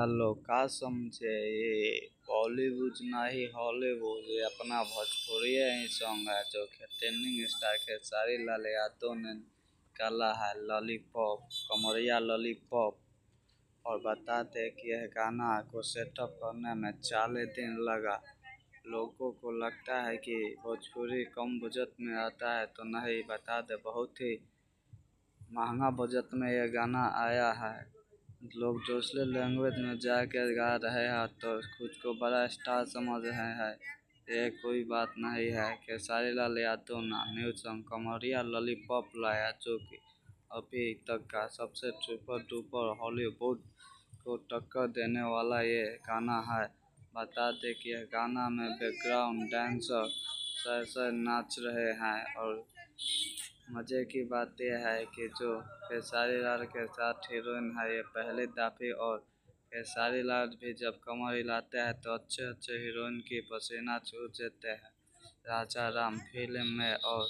लोग का समझे ये बॉलीवुड ना ही हॉलीवुड, ये अपना भोजपुरी ही सॉन्ग है जो कि ट्रेंडिंग स्टार खेसारी लाल यादव ने निकाला है। लॉलीपॉप कमरिया लॉलीपॉप। और बताते कि यह गाना को सेटअप करने में 40 दिन लगा। लोगों को लगता है कि भोजपुरी कम बजट में आता है, तो नहीं, बता दे बहुत ही महंगा बजट में यह गाना आया है। लोग दूसरे लैंग्वेज में जाकर गा रहे हैं तो खुद को बड़ा स्टार समझ रहे हैं। ये कोई बात नहीं है। खेसारी लाल यादव ने न्यू सॉन्ग कमरिया लॉलीपॉप लाया, जो कि अभी तक का सबसे सुपर डुपर हॉलीवुड को टक्कर देने वाला ये गाना है। बता दें कि यह गाना में बैकग्राउंड डांसर सर नाच रहे हैं। और मज़े की बात यह है कि जो खेसारी लाल के साथ हीरोइन है ये पहले दफ़े, और खेसारी लाल भी जब कमर हिलाते हैं तो अच्छे अच्छे हीरोइन की पसीना छू देते हैं। राजा राम फिल्म में और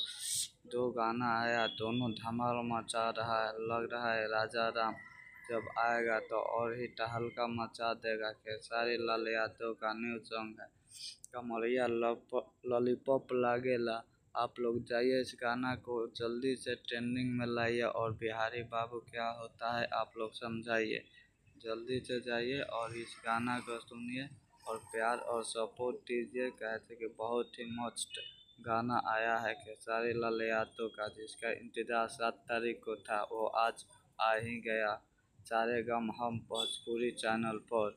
दो गाना आया, दोनों धमाल मचा रहा है। लग रहा है राजा राम जब आएगा तो और ही तहलका मचा देगा। खेसारी लाल यादव का न्यू सॉन्ग है कमरिया लॉलीपॉप लागेला। आप लोग जाइए इस गाना को जल्दी से ट्रेंडिंग में लाइए, और बिहारी बाबू क्या होता है आप लोग समझाइए। जल्दी से जाइए और इस गाना को सुनिए और प्यार और सपोर्ट दीजिए, कहते कि बहुत ही मस्त गाना आया है खेसारी लाल यादव का, जिसका इंतजार 7 तारीख को था, वो आज आ ही गया। सारे गम हम भोजपुरी चैनल पर।